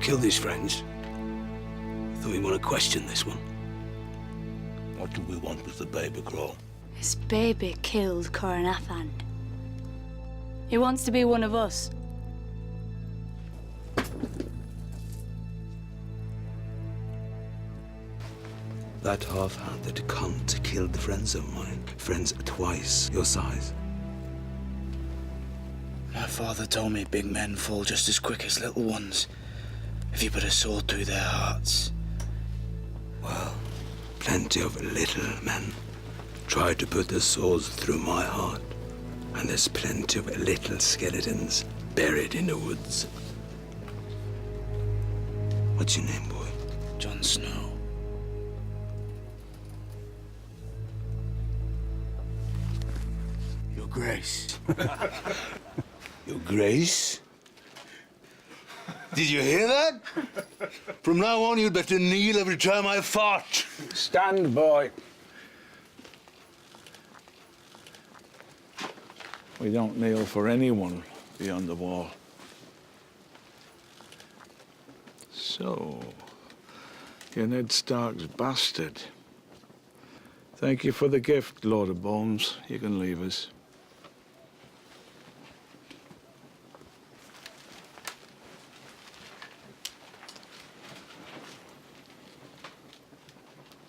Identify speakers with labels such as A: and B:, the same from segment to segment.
A: killed his friends. Thought we want to question this one. What do we want with the baby, Crow?
B: His baby killed Coronafand. He wants to be one of us.
A: That half-handed cunt killed friends of mine. Friends twice your size.
C: My father told me big men fall just as quick as little ones if you put a sword through their hearts.
A: Well, plenty of little men tried to put their swords through my heart. And there's plenty of little skeletons buried in the woods. What's your name, boy?
C: Jon Snow.
A: Your Grace. Your Grace? Did you hear that? From now on, you'd better kneel every time I fart.
D: Stand, boy. We don't kneel for anyone beyond the wall. So, you're Ned Stark's bastard. Thank you for the gift, Lord of Bones. You can leave us.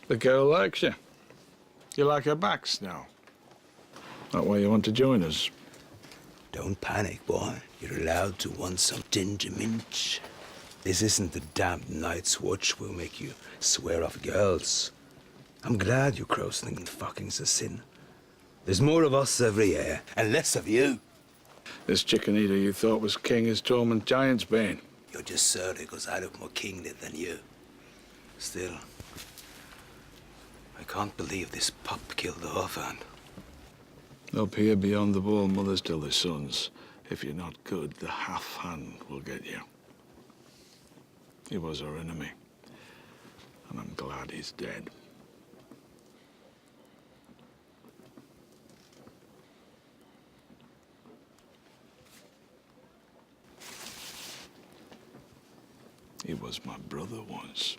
D: The girl likes you. You like her backs now. That why you want to join us?
A: Don't panic, boy. You're allowed to want some ginger minch. This isn't the damned Night's Watch will make you swear off girls. I'm glad you crows think fucking's a sin. There's more of us every year, and less of you.
D: This chicken eater you thought was king is Tormund Giantsbane.
A: You're just surly because I look more kingly than you. Still, I can't believe this pup killed the Halfhand.
D: Up here beyond the wall, mothers tell their sons, if you're not good, the half-hand will get you. He was our enemy, and I'm glad he's dead. He was my brother once,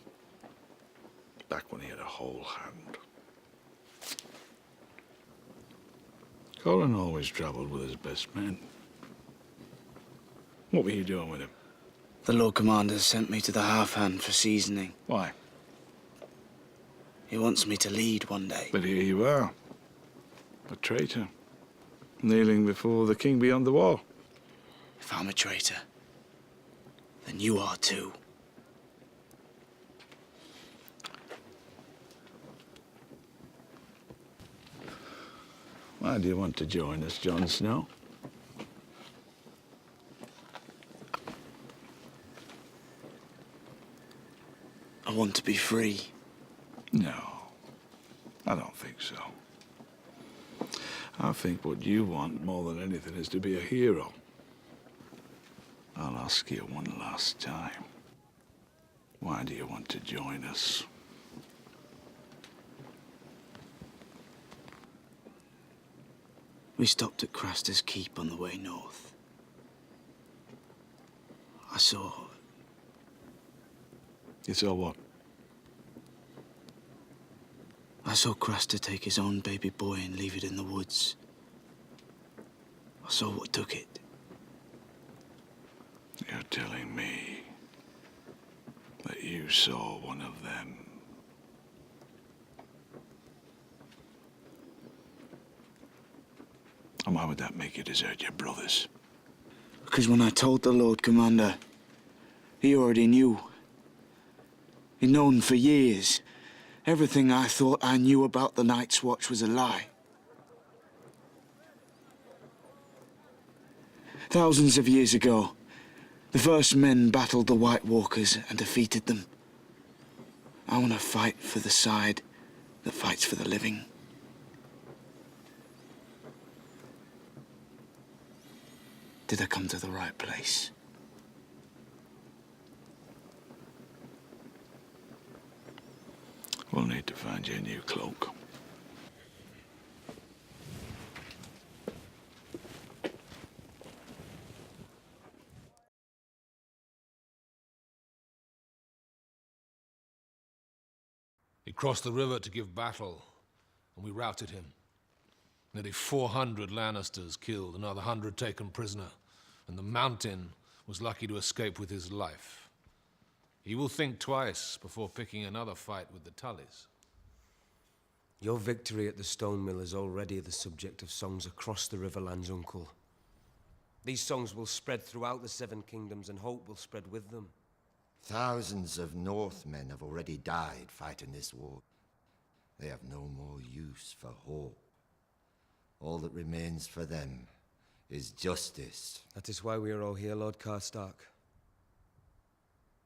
D: back when he had a whole hand. Colin always travelled with his best men. What were you doing with him?
C: The Lord Commander sent me to the Half-Hand for seasoning.
D: Why?
C: He wants me to lead one day.
D: But here you are, a traitor, kneeling before the king beyond the wall.
C: If I'm a traitor, then you are too.
D: Why do you want to join us, Jon Snow?
C: I want to be free.
D: No, I don't think so. I think what you want more than anything is to be a hero. I'll ask you one last time. Why do you want to join us?
C: We stopped at Craster's Keep on the way north. I saw...
D: You saw what?
C: I saw Craster take his own baby boy and leave it in the woods. I saw what took it.
D: You're telling me that you saw one of them. And why would that make you desert your brothers?
C: Because when I told the Lord Commander, he already knew. He'd known for years. Everything I thought I knew about the Night's Watch was a lie. Thousands of years ago, the first men battled the White Walkers and defeated them. I want to fight for the side that fights for the living. Did I come to the right place?
D: We'll need to find you a new cloak.
E: crossed the river to give battle, and we routed him. Nearly 400 Lannisters killed, another 100 taken prisoner, and the Mountain was lucky to escape with his life. He will think twice before picking another fight with the Tullys.
F: Your victory at the Stone Mill is already the subject of songs across the Riverlands, Uncle. These songs will spread throughout the Seven Kingdoms, and hope will spread with them.
G: Thousands of Northmen have already died fighting this war. They have no more use for hope. All that remains for them is justice.
F: That is why we are all here, Lord Karstark.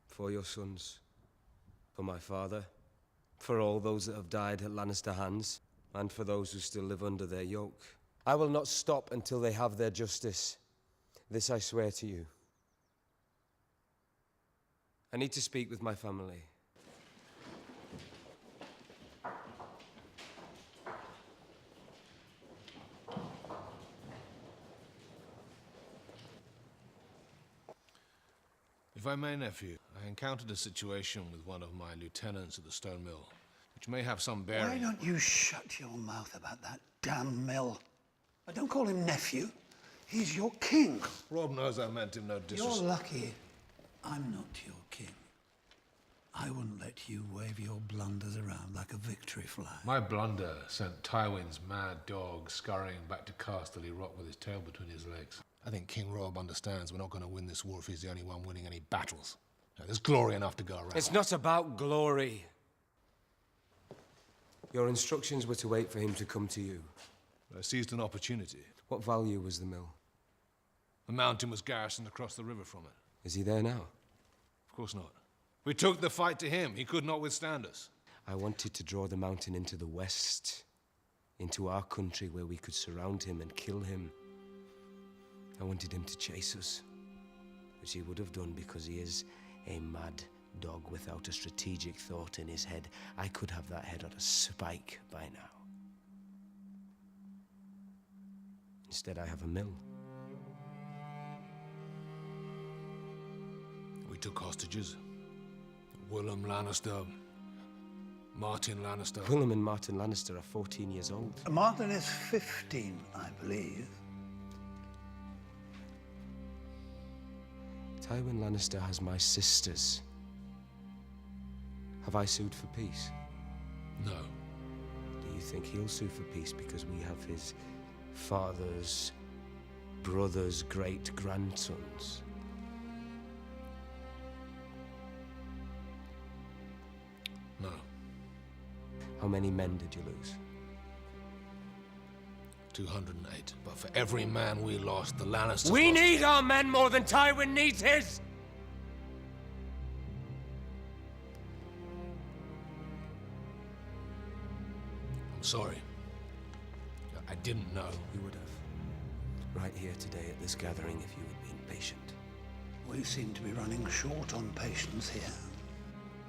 F: For your sons, for my father, for all those that have died at Lannister hands, and for those who still live under their yoke. I will not stop until they have their justice. This I swear to you. I need to speak with my family.
E: If I may, nephew, I encountered a situation with one of my lieutenants at the Stone Mill, which may have some bearing.
H: Why don't you shut your mouth about that damn mill? I don't call him nephew. He's your king.
E: Robb knows I meant him no disrespect.
H: You're lucky I'm not your king. I wouldn't let you wave your blunders around like a victory flag.
E: My blunder sent Tywin's mad dog scurrying back to Casterly Rock with his tail between his legs. I think King Robb understands we're not going to win this war if he's the only one winning any battles. There's glory enough to go around.
F: It's not about glory. Your instructions were to wait for him to come to you.
E: I seized an opportunity.
F: What value was the mill?
E: The Mountain was garrisoned across the river from it.
F: Is he there now?
E: Of course not. We took the fight to him. He could not withstand us.
F: I wanted to draw the Mountain into the west, into our country where we could surround him and kill him. I wanted him to chase us, which he would have done because he is a mad dog without a strategic thought in his head. I could have that head on a spike by now. Instead, I have a mill.
E: We took hostages. Willem Lannister, Martin Lannister.
F: Willem and Martin Lannister are 14 years old.
H: Martin is 15, I believe.
F: Tywin Lannister has my sisters. Have I sued for peace?
E: No.
F: Do you think he'll sue for peace because we have his father's brother's great-grandsons?
E: No.
F: How many men did you lose?
E: 208. But for every man we lost, the Lannisters
F: We
E: lost.
F: need our men more than Tywin needs his!
E: I'm sorry. I didn't know.
F: You would have. Right here today at this gathering if you had been patient.
H: We seem to be running short on patience here.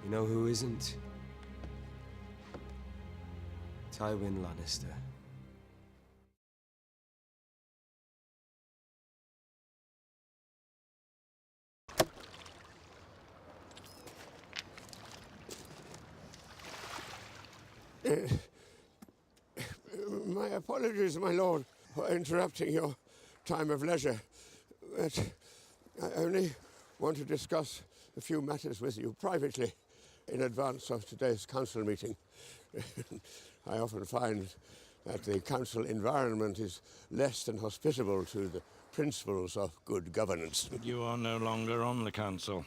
F: You know who isn't? Tywin Lannister.
I: My apologies, my lord, for interrupting your time of leisure. But I only want to discuss a few matters with you privately in advance of today's council meeting. I often find that the council environment is less than hospitable to the principles of good governance.
D: You are no longer on the council.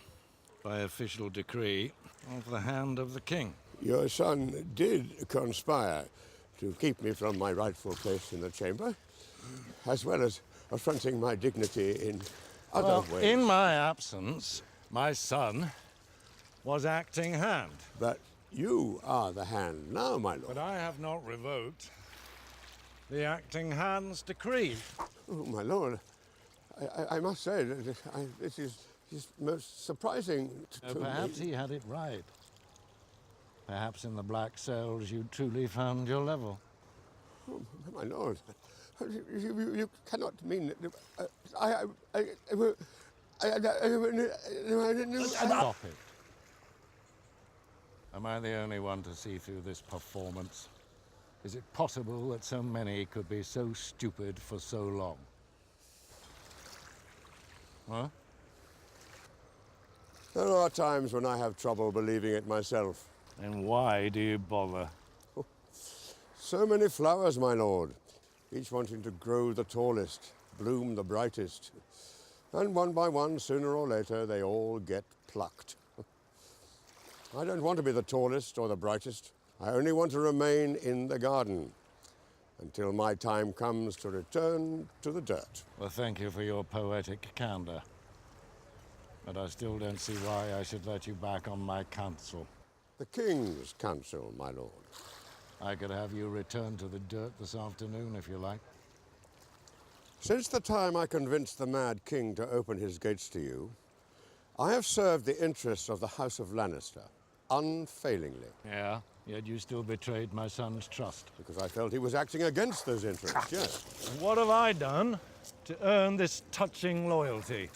D: By official decree of the hand of the king.
I: Your son did conspire to keep me from my rightful place in the chamber, as well as affronting my dignity in other ways.
D: In my absence, my son was acting hand.
I: But you are the hand now, my lord.
D: But I have not revoked the acting hand's decree.
I: Oh, my lord, I must say that this is most surprising to
D: Perhaps
I: me.
D: he had it right. Perhaps in the Black Cells you truly found your level.
I: Oh, my lord, you cannot mean that.
D: Stop it.
J: Am I the only one to see through this performance? Is it possible that so many could be so stupid for so long? Huh?
I: There are times when I have trouble believing it myself.
J: And why do you bother?
I: So many flowers, my lord, each wanting to grow the tallest, bloom the brightest. And one by one, sooner or later, they all get plucked. I don't want to be the tallest or the brightest. I only want to remain in the garden until my time comes to return to the dirt.
J: Well, thank you for your poetic candor. But I still don't see why I should let you back on my council.
I: The king's council, my lord.
J: I could have you return to the dirt this afternoon, if you like.
I: Since the time I convinced the Mad King to open his gates to you, I have served the interests of the House of Lannister unfailingly.
J: Yeah, yet you still betrayed my son's trust.
I: Because I felt he was acting against those interests, yes.
J: What have I done to earn this touching loyalty?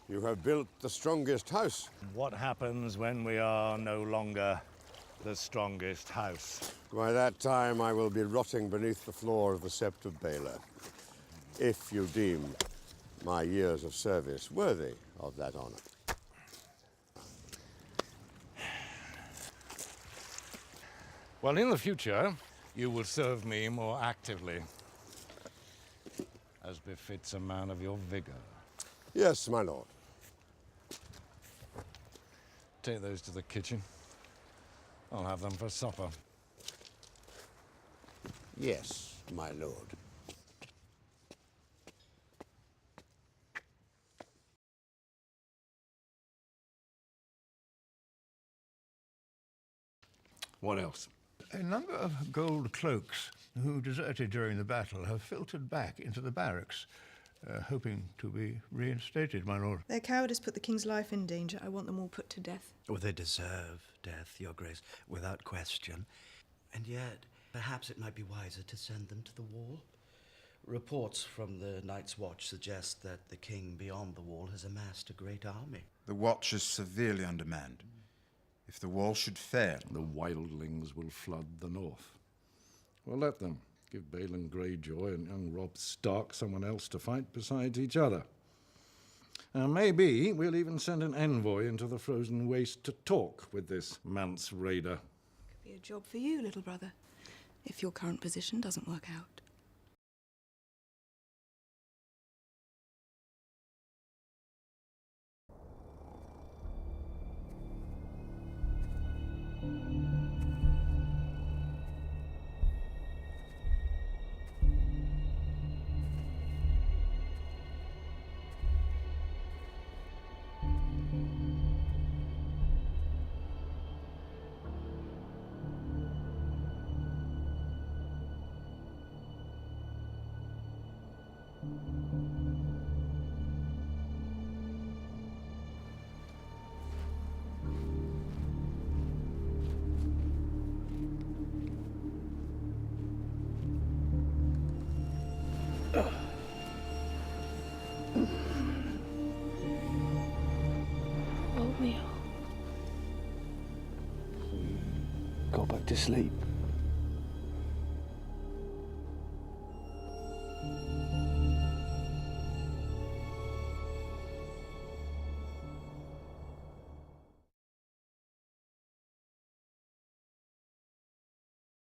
I: You have built the strongest house.
J: What happens when we are no longer the strongest house?
I: By that time, I will be rotting beneath the floor of the Sept of Baelor, if you deem my years of service worthy of that honor.
J: Well, in the future, you will serve me more actively, as befits a man of your vigor.
I: Yes, my lord.
J: Take those to the kitchen. I'll have them for supper.
I: Yes, my lord.
J: What else?
H: A number of gold cloaks who deserted during the battle have filtered back into the barracks, hoping to be reinstated, my lord.
K: Their cowardice put the king's life in danger. I want them all put to death.
L: Oh, they deserve death, Your Grace, without question. And yet, perhaps it might be wiser to send them to the wall. Reports from the Night's Watch suggest that the king beyond the wall has amassed a great army.
M: The Watch is severely undermanned. If the wall should fail...
D: The wildlings will flood the north. Well, let them. Give Balon Greyjoy and young Robb Stark someone else to fight besides each other. Maybe we'll even send an envoy into the frozen waste to talk with this Mance Raider.
K: Could be a job for you, little brother, if your current position doesn't work out.
B: Woke me up.
C: Go back to sleep.